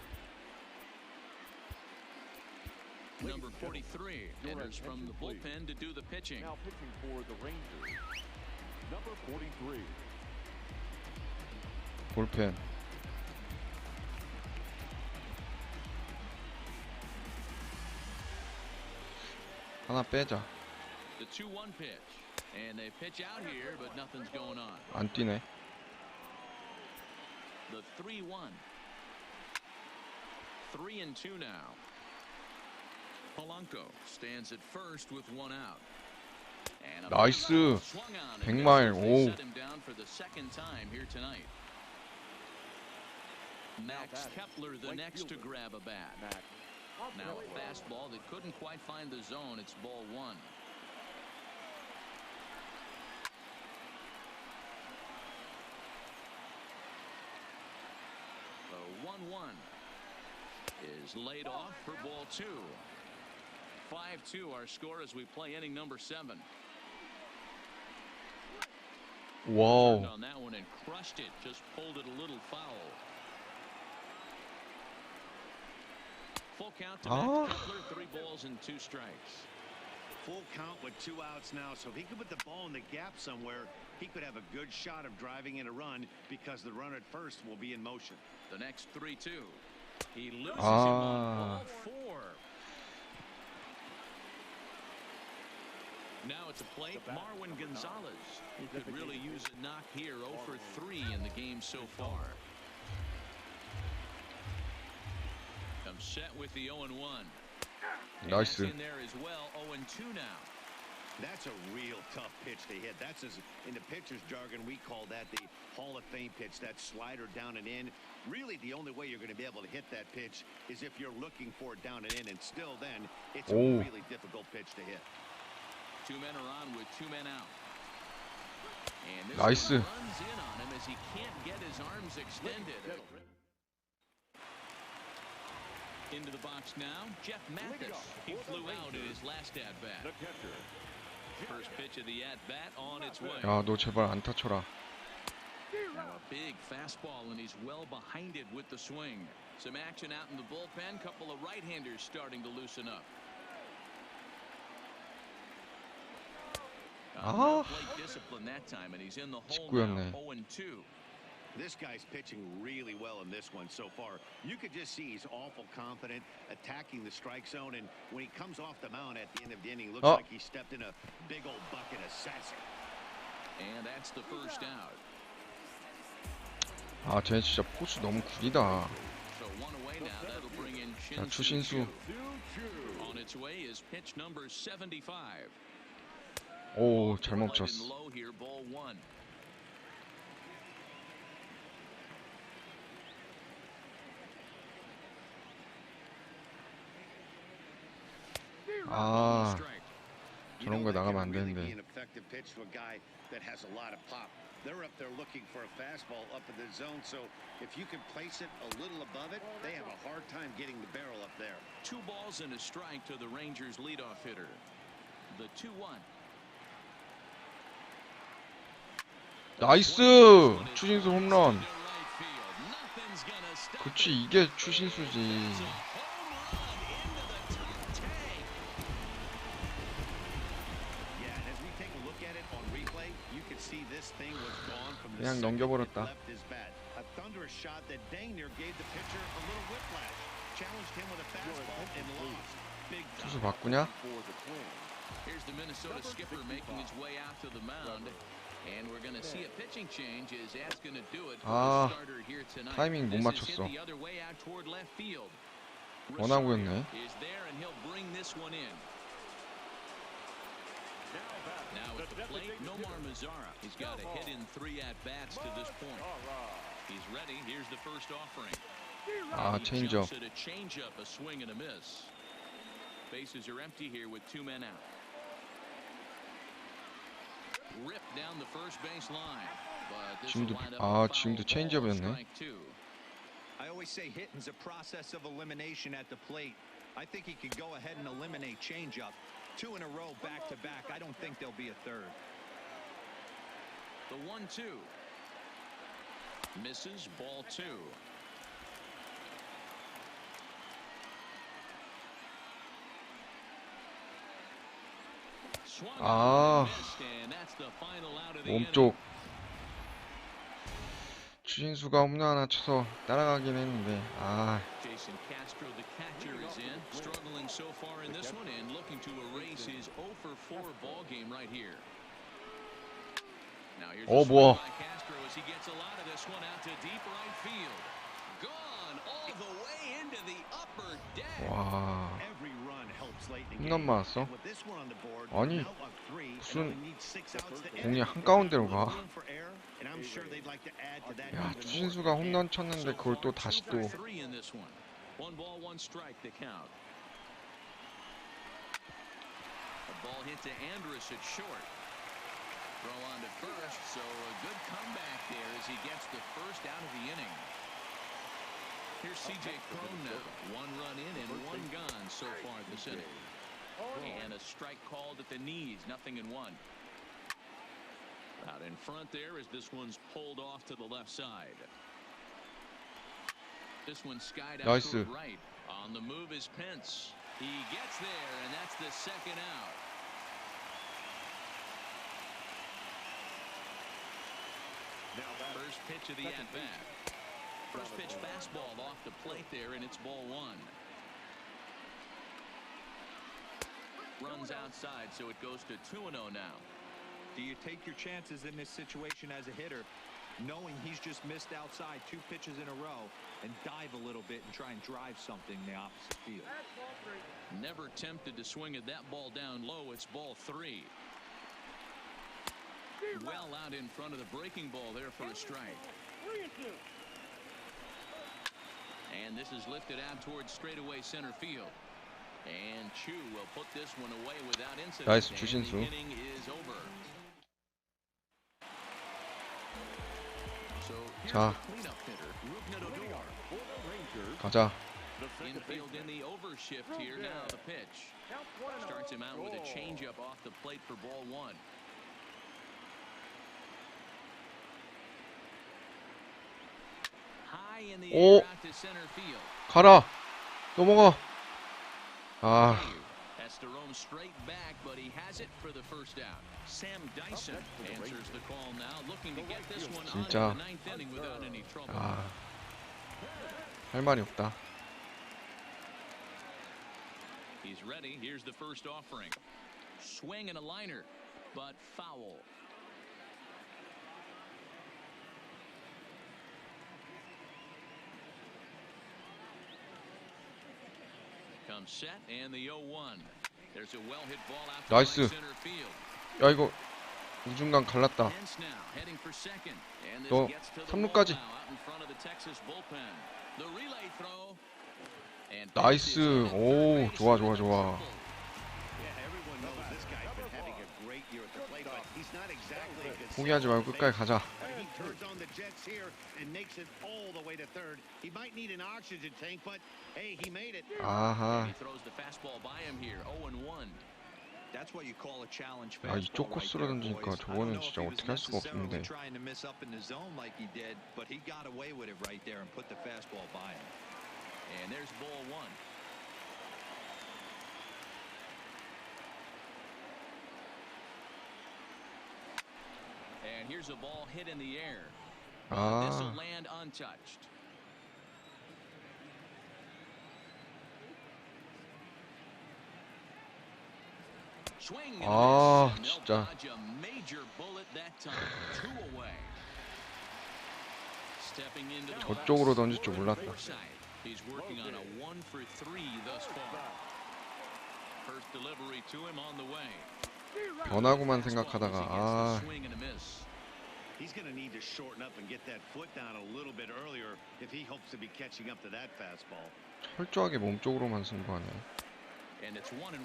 Number 43 enters from the bullpen to do the pitching. Now pitching for the Rangers, number 43. 볼펜. 하나 빼자. The 2-1 pitch. And they pitch out here, but nothing's going on. 안 뛰네. The 3-1. 3-2 now. Polanco stands at first with one out. And a 나이스. swung on, and 100마일. misses. They 오. set him down for the second time here tonight. Max Kepler the next to grab a bat. Now a fastball that couldn't quite find the zone. It's ball one. The 1-1 is laid off for ball two. 5-2 our score as we play inning number 7. 와우. Turned on that one and crushed it. Just pulled it a little foul. Full count to Max Kepler. 3 balls and 2 strikes. Full count with 2 outs now, so if he could put the ball in the gap somewhere, he could have a good shot of driving in a run because the runner at first will be in motion. The next 3-2. He loses him on ball 4. Now at the plate, Marwin Gonzalez. He could really use a knock here. 0 for 3 in the game so far. Comes set with the 0-1. 나이스. In there as well. 0-2 now. That's a real tough pitch to hit. That's in the pitcher's jargon, we call that the Hall of Fame pitch. That slider down and in. Really, the only way you're going to be able to hit that pitch is if you're looking for it down and in, and still then, it's a really difficult pitch to hit. 2 men are on with 2 men out. And this 나이스. one runs in on him as he can't get his arms extended. Into the box now, Jeff Mathis. He flew out in his last at-bat. First pitch of the at-bat on its way. 야, 너 제발 안타 쳐라. Now a big fastball, and he's well behind it with the swing. Some action out in the bullpen. Couple of right-handers starting to loosen up. Plate discipline that time, and he's in the hole now. 0-2. This guy's pitching really well in this one so far. You could just see he's awful confident attacking the strike zone, and when he comes off the mound at the end of the inning, looks like he stepped in a big old bucket of sassy. And that's the first out. 아, 쟤 진짜 포수 너무 구리다. So one away now. That'll bring in 자, 추신수. On its way is pitch number 75. 오, 잘 멈췄어. Low here, ball 1. 아, 저런 거 나가면 안 되는데. They're up there looking for a fastball up in the zone, so if you can place it a little above it, they have a hard time getting the barrel up there. 2 balls and a strike to the Rangers leadoff hitter. The 2-1. 나이스! 추신수 홈런. 그치, 이게 추신수지. 그냥 넘겨버렸다. 투수 바꾸냐? Here's the Minnesota skipper making his way out to the mound. And we're going to see a pitching change as that's going to do it for the starter here tonight. 타이밍 못 맞췄어. The other way out toward left field. 원하고였네. Is there and he'll bring this one in. Now at the plate, Nomar Mazara. He's got a hit in 3 at-bats to this point. He's ready. Here's the first offering. 아, 체인지업. A change-up, a swing and a miss. Bases are empty here with 2 men out. Ripped down the first base line. But this will wind up a 지금도 foul 체인지업이었네. ball, strike 2. I always say hitting's a process of elimination at the plate. I think he could go ahead and eliminate changeup. 2 in a row back to back. I don't think there'll be a third. The 1-2. Misses, ball 2. 아, 몸쪽. 추신수가 홈런 하나 쳐서 따라가긴 했는데, 아. Jason Castro, the catcher, is in, struggling so far in this one and looking to erase his 0 for 4 ball game right here. Now here's 뭐야. Castro as he gets a lot of this one out to deep right field. Gone all the way into the upper deck. 와, Every run helps late in the 홈런 game. 맞았어? And with this one on the board, 아니, now up 3, and 무슨 only need 6 outs to end 공이 it. 한가운데로 Little 가. room for error, and I'm sure they'd like to add to that 야, even more 추신수가 if they can. 홈런 쳤는데 그걸 또 다시 또. 3 in this one. 1-1 the count. A ball hit to Andrus at short. Throw on to first, so a good comeback there as he gets the first out of the inning. Here's C.J. Cron now. 1 run in and 1 gone so far this inning. And a strike called at the knees, 0-1. Out in front there as this one's pulled off to the left side. This one skied out Nice. to right. On the move is Pence. He gets there, and that's the second out. First pitch of the at-bat. First pitch fastball off the plate there, and it's ball 1. Runs outside, so it goes to 2-0 now. Do you take your chances in this situation as a hitter, knowing he's just missed outside 2 pitches in a row, and dive a little bit and try and drive something in the opposite field? Never tempted to swing at that ball down low. It's ball 3. Well out in front of the breaking ball there for a strike. And this is lifted out towards straightaway center field. And Chu will put this one away without incident. 나이스, and 주신수. the inning is over. So here's 자. the cleanup hitter, Rougned Odor. 가자. Infield in the overshift here. Now the pitch. Starts him out with a changeup off the plate for ball 1. High in the 오. air out to center field. 가라. 넘어가. 아, Has to roam straight back, but he has it for the first out. Sam Dyson answers the call now, looking to get this one on in 진짜. the 9th inning without any trouble. 아, 할 말이 없다. He's ready. Here's the first offering. Swing and a liner, but foul. Comes set and the 0-1. There's a well-hit ball out to right 나이스. center field. 야, 이거 우중간 갈랐다. Pence now heading for second. And this 너 gets to the 3루까지. wall now out in front of the Texas bullpen. The relay throw. And 나이스. 오, 좋아, 좋아, 좋아. Yeah, everyone knows this guy's been having a great year at the plate, but he's not exactly a good 포기하지 말고 끝까지 가자. He turns on the Jets here and makes it all the way to third. He might need an oxygen tank, but hey, he made it. 아하. he throws the fastball by him here. 0-1. That's what you call a challenge 야, 이쪽 fastball right 코스로 there, 던지니까 boys. I don't 저거는 know if 진짜 he was 어떻게 할 수가 necessarily 없는데. trying to miss up in the zone like he did, but he got away with it right there and put the fastball by him. And there's ball 1. And here's a ball hit in the air. But this will 아, land untouched. Swing and a 아, miss, and they'll 진짜. dodge a major bullet that time. 2 away. Stepping into the 저쪽으로 던질 줄 몰랐다. He's working on a 1-for-3 thus far. First delivery to him on the way. 변화구만 생각하다가 아, Swing and a miss. He's going to need to shorten up and get that foot down a little bit earlier if he hopes to be catching up to that fastball. 철저하게 몸쪽으로만 승부하네. And it's 1-1.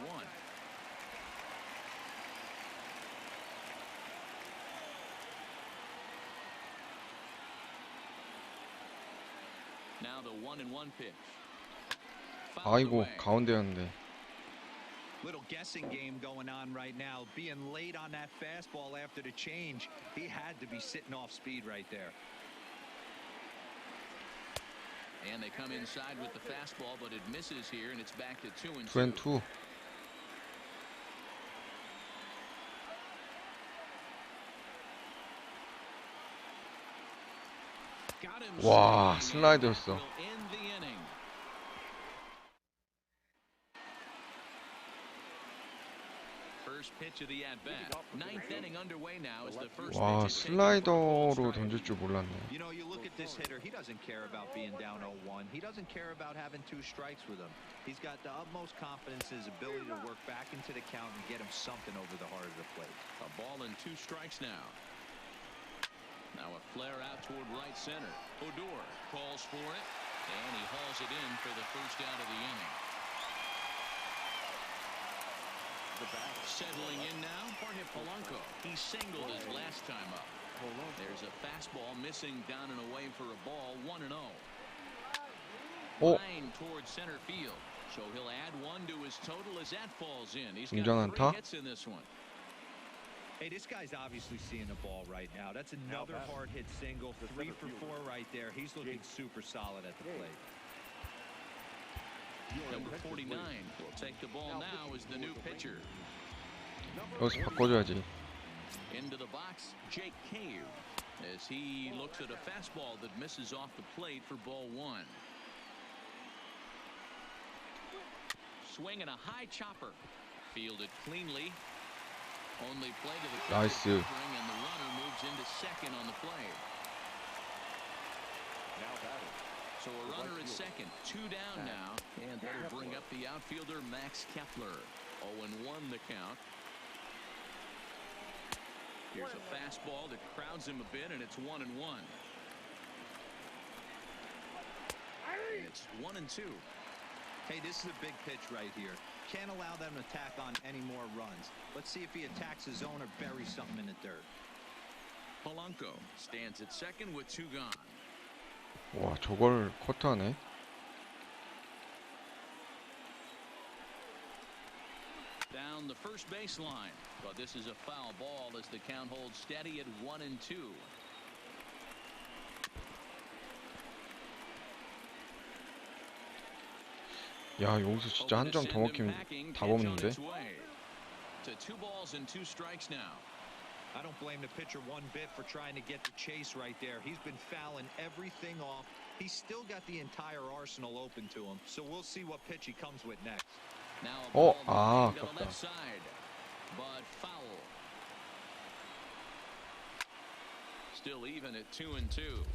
Now the 1-1 pitch. Fouled 아이고, away. 가운데였는데. Little guessing game going on right now. Being late on that fastball after the change, he had to be sitting off speed right there. And they come inside with the fastball, but it misses here, and it's back to 2-2. 2&2. Got him 와, swinging, 슬라이더였어. and that will end the inning. First pitch of the at-bat. 9th inning underway now as the first 와, pitch is taken for a ball 슬라이더로 strike. 던질 줄 몰랐네. You know, you this hitter, he doesn't care about being down 0-1. He doesn't care about having 2 strikes with him. He's got the utmost confidence in his ability to work back into the count and get him something over the heart of the plate. A ball and 2 strikes now. Now a flare out toward right center. Odor calls for it, and he hauls it in for the first out of the inning. Settling in now, Jorge Polanco. He singled his last time up. There's a fastball missing down and away for a ball, 1-0. Line towards center field. So he'll add 1 to his total as that falls in. He's got 3 hits in this one. Hey, this guy's obviously seeing the ball right now. That's another hard hit single. 3 for 4 right there. He's looking super solid at the plate. Number 49 will take the ball now as the new pitcher. 여기서 바꿔줘야지. Into the box, Jake Cave, as he looks at a fastball that misses off the plate for ball 1. Swinging a high chopper, fielded cleanly. Only play to the 나이스. and the runner moves into second on the play. So a runner at second, 2 down now, and that'll bring up the outfielder Max Kepler. 0-1 the count. Here's a fastball that crowds him a bit, and it's 1-1. And it's 1-2. Hey, this is a big pitch right here. Can't allow them to tack on any more runs. Let's see if he attacks his zone or buries something in the dirt. Polanco stands at second with 2 gone. 와, 저걸 커트하네. Down the first baseline, but this is a foul ball as the count holds steady at 1-2. 야, 여기서 진짜 한 점 더 먹히면 다 먹는데. To 2 balls and 2 strikes now. I don't blame the pitcher one bit for trying to get the chase right there. He's been fouling everything off. He's still got the entire arsenal open to him, so we'll see what pitch he comes with next. Now a ball 아, to the 아깝다. left side, but foul. Still even at 2-2.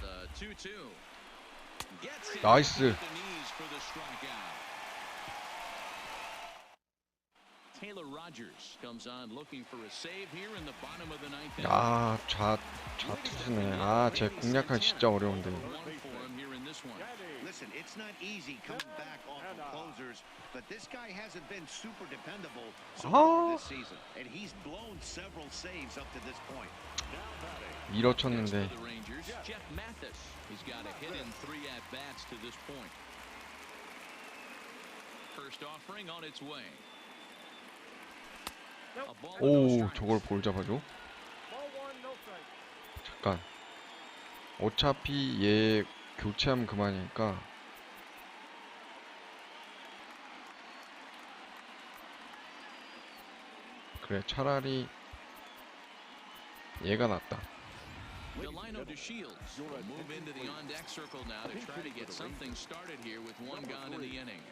The 2-2. Gets it 나이스. with the knees for the strikeout. Taylor Rogers comes on looking for a save here in the bottom of the 9th inning. 아, 좌투수네. 아, 쟤 공략하기 진짜 어려운데. One for him here in this one. Listen, it's not easy coming back off of closers, but this guy hasn't been super dependable so far this season, and he's blown several saves up to this point. 밀어쳤는데. For the Rangers, Jeff Mathis. He's got a hit in 3 at-bats to this point. First offering on its way. A ball with no 오, strikes. 저걸 볼 잡아줘? 잠깐. 어차피 얘 교체하면 그만이니까. 그래, 차라리 얘가 낫다. Delino to Shields will move into the on-deck circle now to try to get something started here with 1 gone in the inning.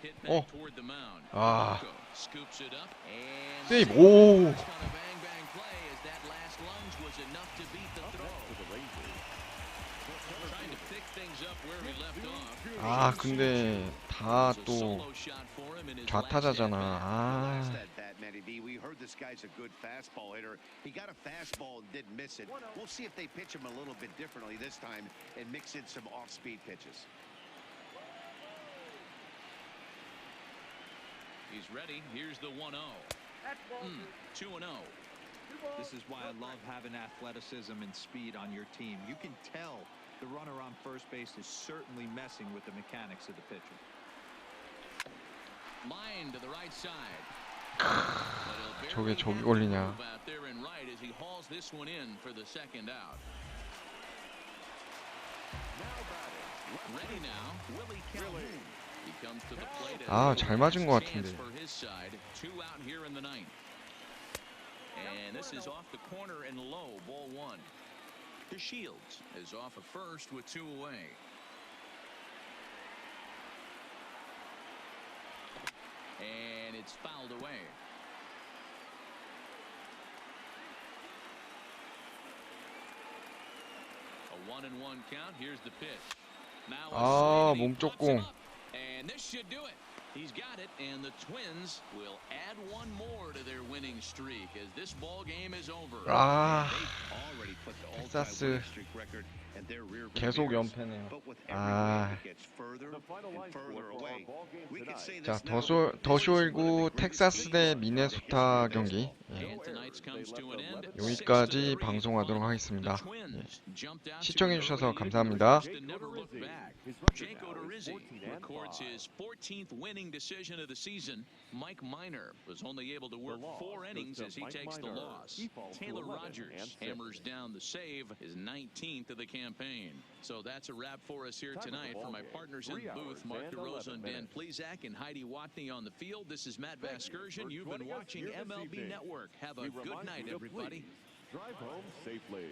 Hit back toward the mound. 아, Scoops it up and 세이브. 오. on a bang play as that last lunge was enough to beat the throw. Trying to pick things up where he left off. 아, 근데 다 It's a 또 solo shot for him in his last 좌타자잖아. at-bat. 아, At that, Matty B. We heard this guy's a good fastball hitter. He got a fastball and didn't miss it. We'll see if they pitch him a little bit differently this time and mix in some off-speed pitches. He's ready. Here's the 1-0. 2-0. This is why I love having athleticism and speed on your team. You can tell the runner on first base is certainly messing with the mechanics of the pitcher. Line to the right side. 저게 저기 걸리냐. Out there and right as he hauls this one in for the second out. Ready now, Willie Calhoun. He comes to the plate. 아, 잘 맞은 것 같은데. For his side, 2 out here in the 9th. And this is off the corner and low, ball 1. To Shields is off at first with 2 away. And it's fouled away. 1-1 count. Here's the pitch. Now 아, 몸쪽 공. and this should do it. He's got it, and the Twins will add one more to their winning streak as this ball game is over. 아, They've already put the all-time 텍사스 winning streak record in their rear view 계속 mirrors. 연패네요. But with every 아. win it gets further and further away. We could say 자, this now. 더쇼1구 텍사스 대 미네소타 경기. 예. And tonight's comes to an end. 여기까지 6-3 방송하도록 final. 하겠습니다. The Twins jumped out to 시청해주셔서 an early lead 감사합니다. to never look back. Jake Odorizzi records his 14th winning decision of the season. Mike Minor was only able to work 4 innings as he takes the loss. Taylor Rogers hammers down the save, his 19th of the campaign. So that's a wrap for us here tonight. For my partners in the booth, Mark DeRosa and Dan Plezak and Heidi Watney on the field, this is Matt Vasgersian. You've been watching MLB Network. Have a good night, everybody. Drive home safely.